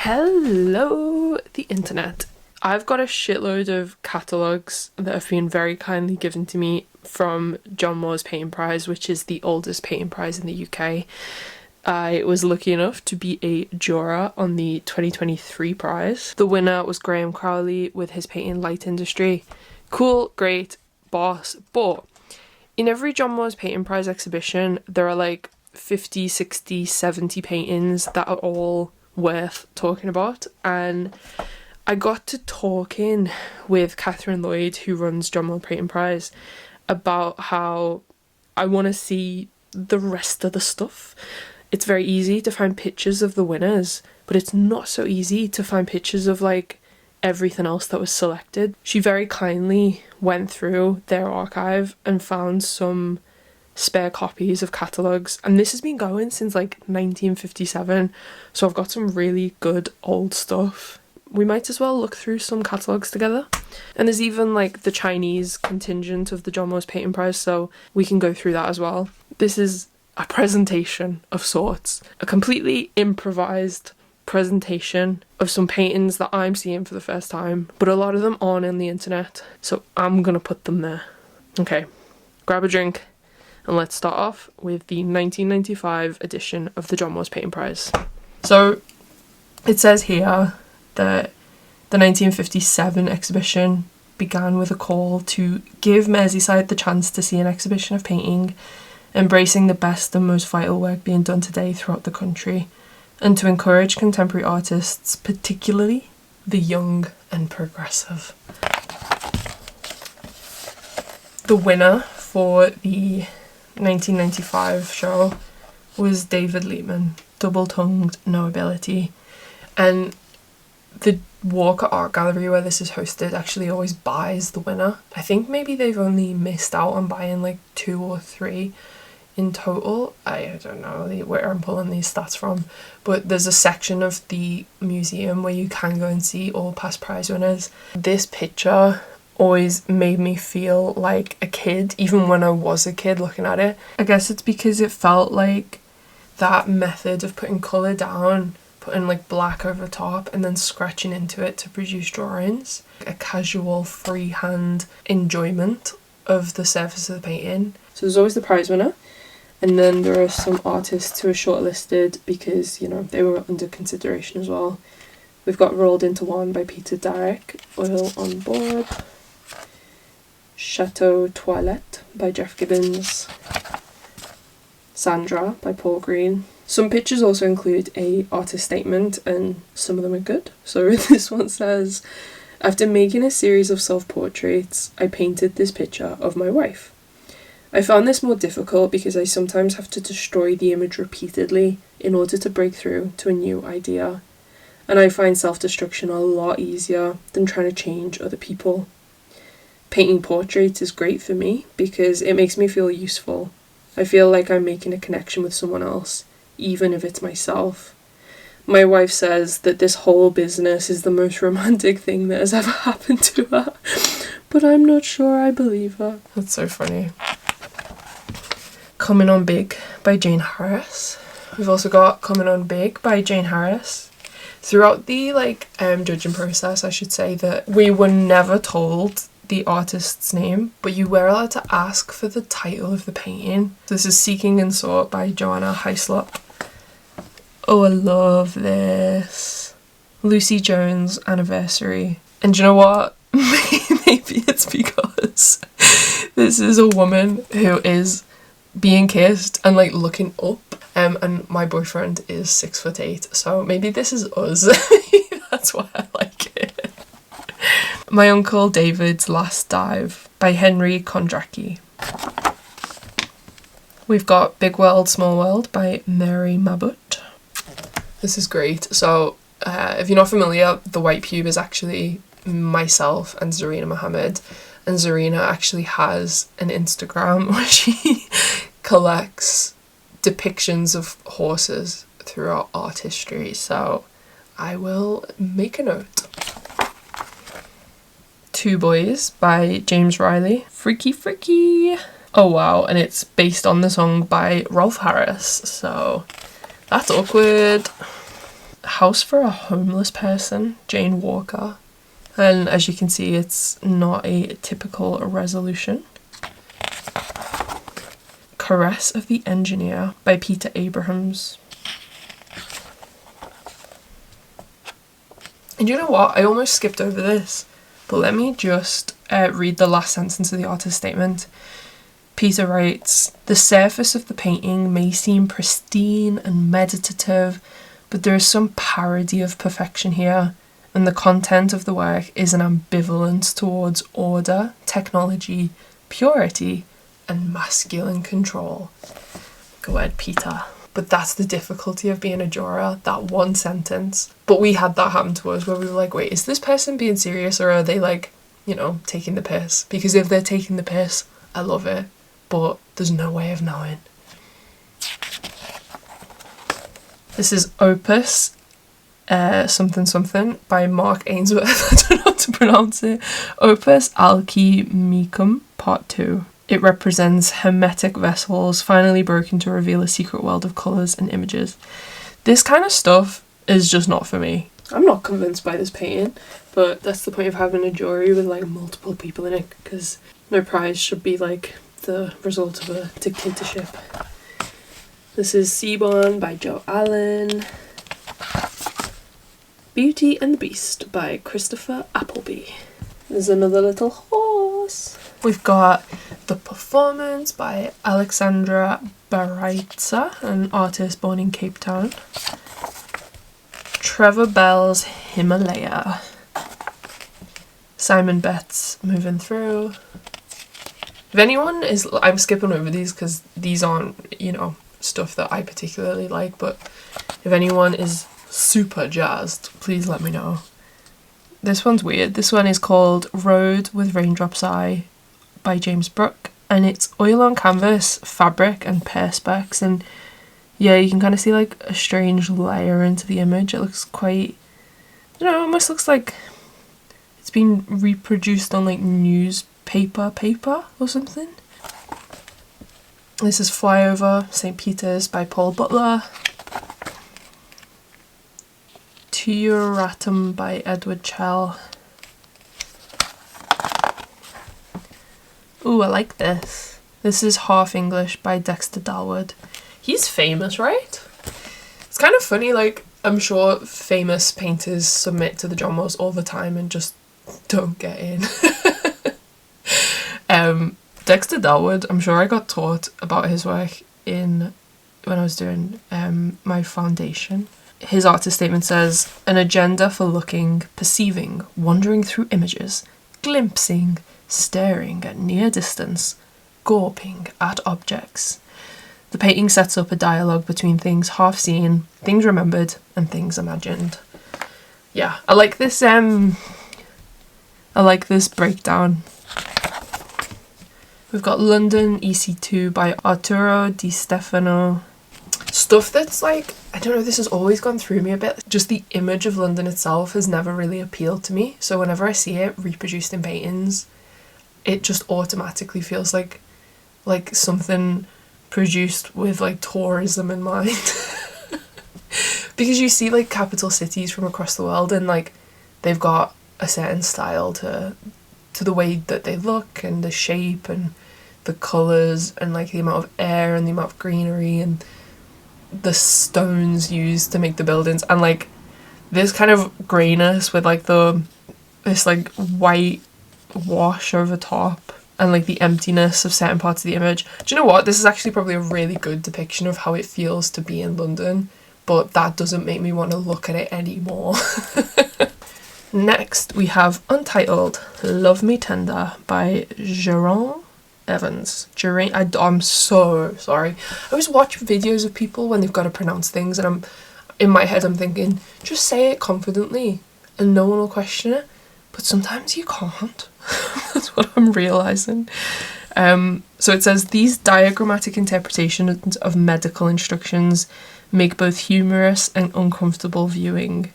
Hello, the internet. I've got a shitload of catalogues that have been very kindly given to me from John Moores Painting Prize, which is the oldest painting prize in the UK. I was lucky enough to be a juror on the 2023 prize. The winner was Graham Crowley with his painting Light Industry. Cool, great, boss, but in every John Moores Painting Prize exhibition, there are like 50, 60, 70 paintings that are all worth talking about, and I got to talking with Catherine Lloyd, who runs John Moores Painting Prize, about how I want to see the rest of the stuff. It's very easy to find pictures of the winners, but it's not so easy to find pictures of like everything else that was selected. She very kindly went through their archive and found some spare copies of catalogues, and this has been going since like 1957, so I've got some really good old stuff. We might as well look through some catalogues together, and there's even like the Chinese contingent of the John Moores Painting Prize, so we can go through that as well. This is a presentation of sorts, a completely improvised presentation of some paintings that I'm seeing for the first time, but a lot of them aren't on the internet, so I'm gonna put them there. Okay, grab a drink and let's start off with the 1995 edition of the John Moores Painting Prize. So it says here that the 1957 exhibition began with a call to give Merseyside the chance to see an exhibition of painting embracing the best and most vital work being done today throughout the country, and to encourage contemporary artists, particularly the young and progressive. The winner for the 1995 show was David Liebman, Double-Tongued No Ability, and the Walker Art Gallery, where this is hosted, actually always buys the winner. I think maybe they've only missed out on buying like 2 or 3 in total. I don't know where I'm pulling these stats from, but there's a section of the museum where you can go and see all past prize winners. This picture always made me feel like a kid, even when I was a kid looking at it. I guess it's because it felt like that method of putting colour down, putting like black over top and then scratching into it to produce drawings. A casual freehand enjoyment of the surface of the painting. So there's always the prize winner, and then there are some artists who are shortlisted because, you know, they were under consideration as well. We've got Rolled Into One by Peter Darrick, Oil on Board, Chateau Toilette by Jeff Gibbons, Sandra by Paul Green. Some pictures also include a artist statement, and some of them are good. So this one says, "After making a series of self-portraits, I painted this picture of my wife. I found this more difficult because I sometimes have to destroy the image repeatedly in order to break through to a new idea. And I find self-destruction a lot easier than trying to change other people. Painting portraits is great for me because it makes me feel useful. I feel like I'm making a connection with someone else, even if it's myself. My wife says that this whole business is the most romantic thing that has ever happened to her, but I'm not sure I believe her." That's so funny. Coming on Big by Jane Harris. We've also got Coming on Big by Jane Harris. Throughout the judging process, I should say that we were never told the artist's name, but you were allowed to ask for the title of the painting. This is Seeking and Sought by Joanna Hyslop. Oh, I love this. Lucy Jones Anniversary. And do you know what? Maybe it's because this is a woman who is being kissed and like looking up, and my boyfriend is 6'8", so maybe this is us. That's why I like it. My Uncle David's Last Dive by Henry Kondracki. We've got Big World, Small World by Mary Mabut. This is great. So if you're not familiar, The White Pube is actually myself and Zarina Mohammed, and Zarina actually has an Instagram where she collects depictions of horses throughout art history, so I will make a note. Two Boys by James Riley. Freaky Freaky. Oh wow, and it's based on the song by Rolf Harris, so that's awkward. House for a Homeless Person, Jane Walker. And as you can see, it's not a typical resolution. Caress of the Engineer by Peter Abrahams. And you know what? I almost skipped over this, but let me just read the last sentence of the artist's statement. Peter writes, "The surface of the painting may seem pristine and meditative, but there is some parody of perfection here, and the content of the work is an ambivalence towards order, technology, purity, and masculine control." Go ahead, Peter. But that's the difficulty of being a juror, that one sentence. But we had that happen to us where we were like, wait, is this person being serious or are they like, you know, taking the piss? Because if they're taking the piss, I love it, but there's no way of knowing. This is Opus something something by Mark Ainsworth. I don't know how to pronounce it. Opus Alchemicum Part 2. It represents hermetic vessels finally broken to reveal a secret world of colours and images. This kind of stuff is just not for me. I'm not convinced by this painting, but that's the point of having a jury with like multiple people in it, because no prize should be like the result of a dictatorship. This is Seaborn by Joe Allen. Beauty and the Beast by Christopher Appleby. There's another little horse. We've got The Performance by Alexandra Baraitsa, an artist born in Cape Town. Trevor Bell's Himalaya. Simon Betts, Moving Through. If anyone is... I'm skipping over these because these aren't, you know, stuff that I particularly like, but if anyone is super jazzed, please let me know. This one's weird. This one is called Road with Raindrop's Eye by James Brooke, and it's oil on canvas, fabric and perspex, and yeah, you can kind of see like a strange layer into the image. It looks quite, you know, it almost looks like it's been reproduced on like newspaper paper or something. This is Flyover St. Peter's by Paul Butler. Tuuratum by Edward Chell. Ooh, I like this. This is Half English by Dexter Dalwood. He's famous, right? It's kind of funny, like, I'm sure famous painters submit to the John Moores all the time and just don't get in. Dexter Dalwood, I'm sure I got taught about his work when I was doing my foundation. His artist statement says, "An agenda for looking, perceiving, wandering through images, glimpsing, staring at near distance, gawping at objects. The painting sets up a dialogue between things half seen, things remembered, and things imagined." Yeah, I like this breakdown. We've got London EC2 by Arturo Di Stefano. Stuff that's like, I don't know, this has always gone through me a bit. Just the image of London itself has never really appealed to me. So whenever I see it reproduced in paintings, it just automatically feels like something produced with like tourism in mind. Because you see like capital cities from across the world and like they've got a certain style to the way that they look and the shape and the colours and like the amount of air and the amount of greenery and the stones used to make the buildings, and like this kind of greyness with like this like white wash over top and like the emptiness of certain parts of the image. Do you know what? This is actually probably a really good depiction of how it feels to be in London, but that doesn't make me want to look at it anymore. Next we have Untitled Love Me Tender by Jerome Evans. I'm so sorry. I always watch videos of people when they've got to pronounce things and in my head I'm thinking, just say it confidently and no one will question it. But sometimes you can't. That's what I'm realising. So it says, "These diagrammatic interpretations of medical instructions make both humorous and uncomfortable viewing.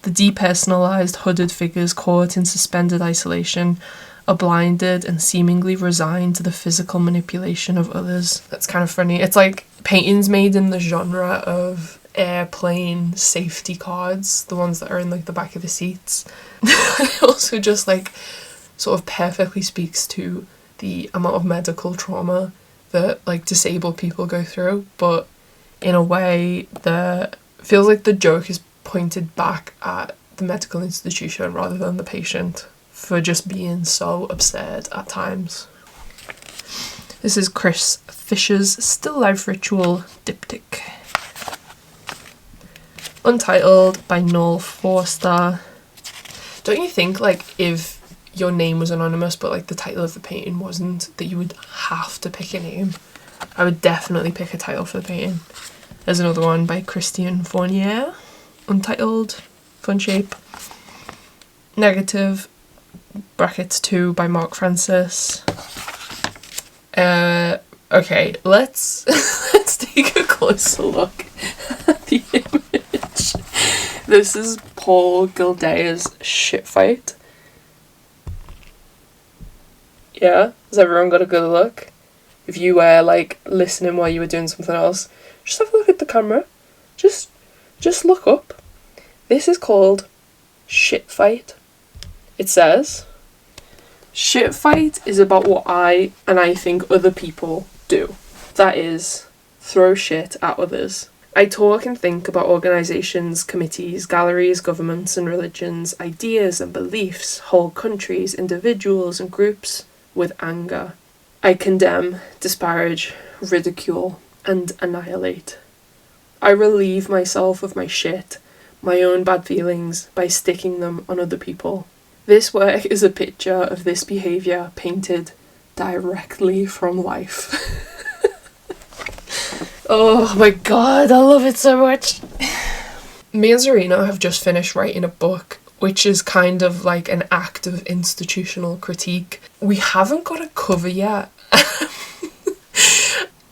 The depersonalised, hooded figures caught in suspended isolation are blinded and seemingly resigned to the physical manipulation of others." That's kind of funny. It's like paintings made in the genre of airplane safety cards, the ones that are in like the back of the seats. It also just like sort of perfectly speaks to the amount of medical trauma that like disabled people go through, but in a way that feels like the joke is pointed back at the medical institution rather than the patient for just being so absurd at times. This is Chris Fisher's Still Life Ritual diptych. Untitled by Noel Forster. Don't you think like if your name was anonymous but like the title of the painting wasn't, that you would have to pick a name? I would definitely pick a title for the painting. There's another one by Christian Fournier, Untitled, fun shape. Negative, brackets 2 by Mark Francis. Okay, let's take a closer look at the image. This is Paul Gildea's Shit Fight. Yeah, has everyone got a good look? If you were like listening while you were doing something else, just have a look at the camera. Just look up. This is called Shit Fight. It says, shit fight is about what I think other people do. That is, throw shit at others. I talk and think about organisations, committees, galleries, governments and religions, ideas and beliefs, whole countries, individuals and groups with anger. I condemn, disparage, ridicule and annihilate. I relieve myself of my shit, my own bad feelings, by sticking them on other people. This work is a picture of this behaviour painted directly from life. Oh my god, I love it so much. Me and Zarina have just finished writing a book, which is kind of like an act of institutional critique. We haven't got a cover yet.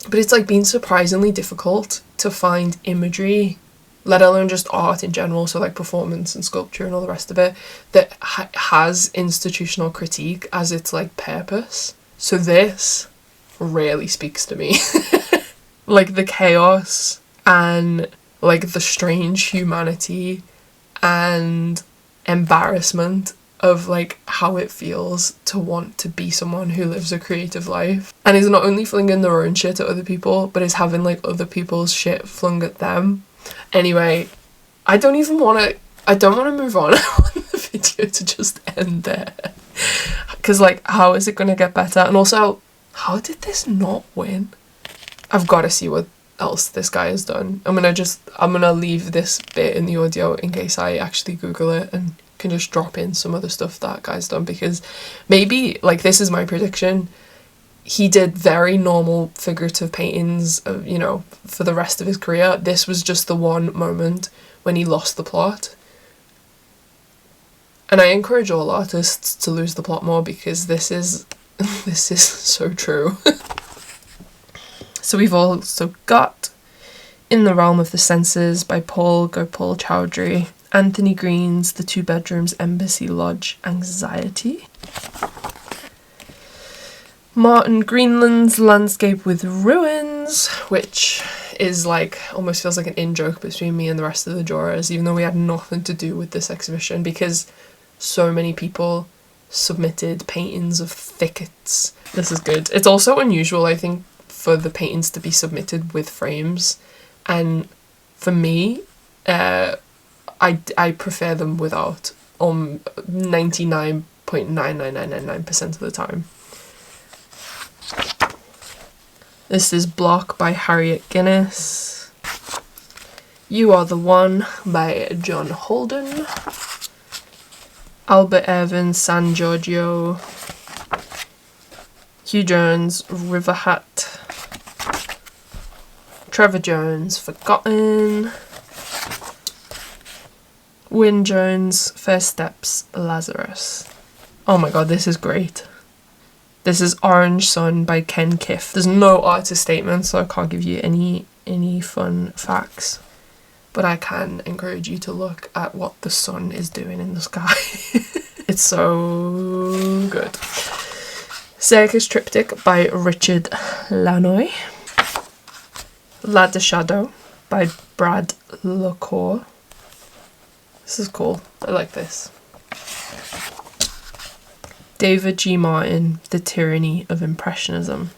But it's like been surprisingly difficult to find imagery, let alone just art in general, so like performance and sculpture and all the rest of it, that has institutional critique as its like purpose. So this really speaks to me. Like the chaos and like the strange humanity and embarrassment of like how it feels to want to be someone who lives a creative life and is not only flinging their own shit at other people, but is having like other people's shit flung at them. Anyway, I don't want to move on. I want the video to just end there. Because like, how is it going to get better? And also, how did this not win? I've got to see what else this guy has done. I'm gonna leave this bit in the audio in case I actually Google it and can just drop in some other stuff that guy's done, because maybe, like, this is my prediction, he did very normal figurative paintings, you know, for the rest of his career. This was just the one moment when he lost the plot. And I encourage all artists to lose the plot more, because this is so true. So we've also got In the Realm of the Senses by Paul Gopal Chowdhury, Anthony Green's The Two Bedrooms Embassy Lodge Anxiety, Martin Greenland's Landscape with Ruins, which is like, almost feels like an in-joke between me and the rest of the jurors, even though we had nothing to do with this exhibition, because so many people submitted paintings of thickets. This is good. It's also unusual, I think, for the paintings to be submitted with frames, and for me, I prefer them without 99.99999% of the time. This is Block by Harriet Guinness, You Are the One by John Holden, Albert Evans San Giorgio, Hugh Jones River Hat, Trevor Jones Forgotten, Wyn Jones First Steps Lazarus. Oh my god, this is great. This is Orange Sun by Ken Kiff. There's no artist statement, so I can't give you any fun facts, but I can encourage you to look at what the sun is doing in the sky. It's so good. Circus Triptych by Richard Lanoy, La de Shadow, by Brad LaCour. This is cool. I like this. David G. Martin, The Tyranny of Impressionism.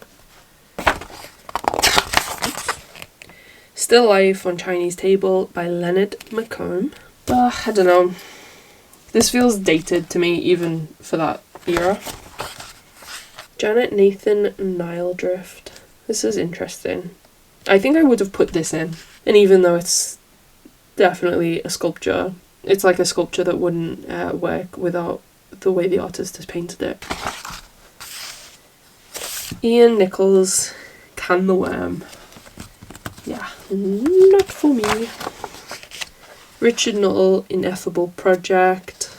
Still Life on Chinese Table by Leonard McComb. I don't know. This feels dated to me, even for that era. Janet Nathan Nile Drift. This is interesting. I think I would have put this in. And even though it's definitely a sculpture, it's like a sculpture that wouldn't work without the way the artist has painted it. Ian Nichols, Can the Worm. Yeah, not for me. Richard Nuttall, Ineffable Project.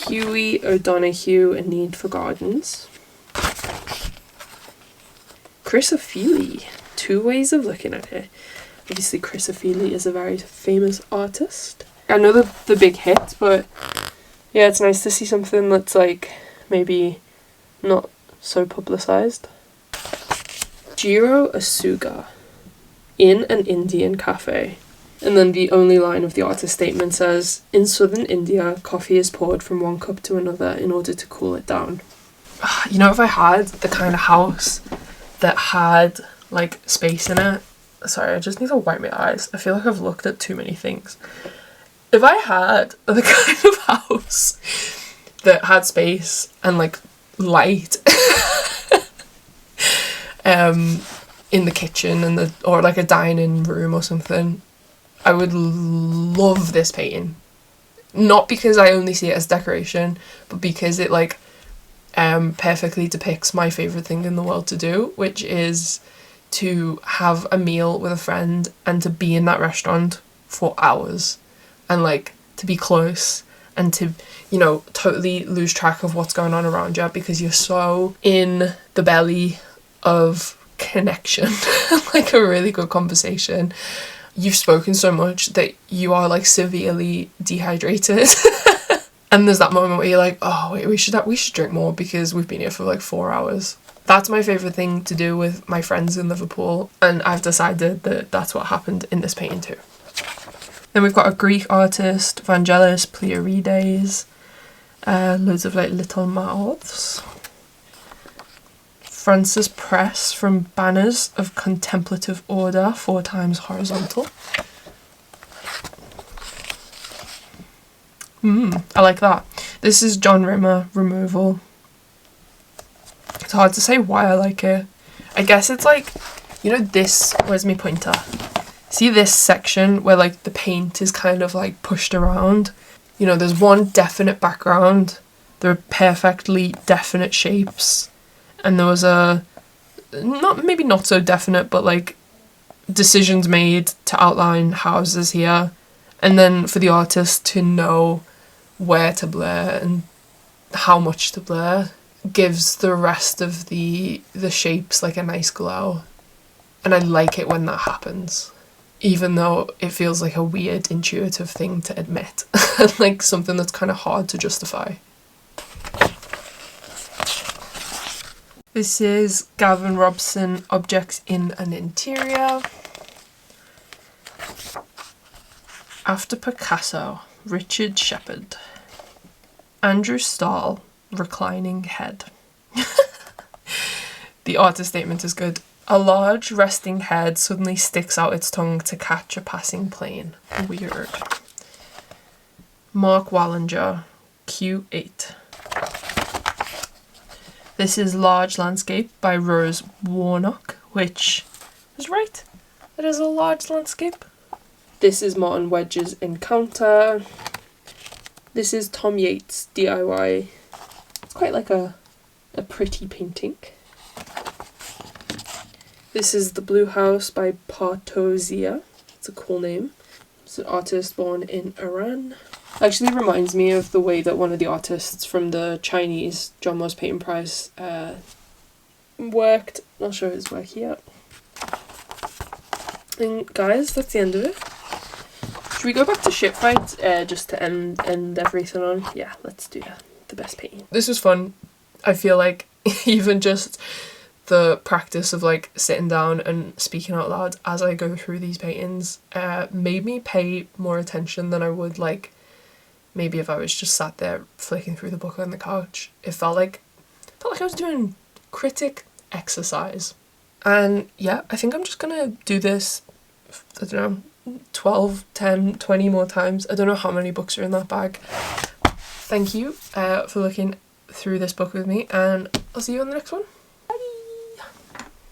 Huey O'Donoghue, A Need for Gardens. Chris Ofili, Two Ways of Looking at It. Obviously Chris Ofili is a very famous artist. I know the big hit, but yeah, it's nice to see something that's like maybe not so publicised. Jiro Asuga, In an Indian Cafe. And then the only line of the artist statement says, in southern India, coffee is poured from one cup to another in order to cool it down. You know, if I had the kind of house that had like space in it, sorry, I just need to wipe my eyes. I feel like I've looked at too many things. If I had the kind of house that had space and like light in the kitchen and or like a dining room or something, I would love this painting. Not because I only see it as decoration, but because it like perfectly depicts my favourite thing in the world to do, which is to have a meal with a friend and to be in that restaurant for hours and like to be close and to, you know, totally lose track of what's going on around you because you're so in the belly of connection. Like a really good conversation. You've spoken so much that you are like severely dehydrated. And there's that moment where you're like, oh wait, we should drink more because we've been here for like 4 hours. That's my favourite thing to do with my friends in Liverpool, and I've decided that that's what happened in this painting too. Then we've got a Greek artist, Vangelis Plierides, loads of like little mouths. Francis Press from Banners of Contemplative Order, 4 times horizontal. I like that. This is John Rimmer, Removal. It's hard to say why I like it. I guess it's like, you know this, where's my pointer? See this section where like the paint is kind of like pushed around? You know, there's one definite background. There are perfectly definite shapes. And there was maybe not so definite, but like decisions made to outline houses here. And then for the artist to know where to blur and how much to blur gives the rest of the shapes like a nice glow. And I like it when that happens, even though it feels like a weird intuitive thing to admit. Like something that's kind of hard to justify. This is Gavin Robson, Objects in an Interior. After Picasso, Richard Shepard. Andrew Stahl, Reclining Head. The artist statement is good. A large resting head suddenly sticks out its tongue to catch a passing plane. Weird. Mark Wallinger, Q8. This is Large Landscape by Rose Warnock, which is right. It is a large landscape. This is Martin Wedge's Encounter. This is Tom Yates' DIY. It's quite like a pretty painting. This is The Blue House by Partozia. It's a cool name. It's an artist born in Iran. Actually reminds me of the way that one of the artists from the Chinese John Moores Painting Prize worked. I'll show his work here. And guys, that's the end of it. Should we go back to Ship Fight just to end everything on? Yeah, let's do that. The best painting. This was fun. I feel like even just the practice of like sitting down and speaking out loud as I go through these paintings made me pay more attention than I would like maybe if I was just sat there flicking through the book on the couch. It felt like I was doing critic exercise. And yeah, I think I'm just gonna do this, I don't know, 12, 10, 20 more times. I don't know how many books are in that bag. Thank you for looking through this book with me, and I'll see you on the next one.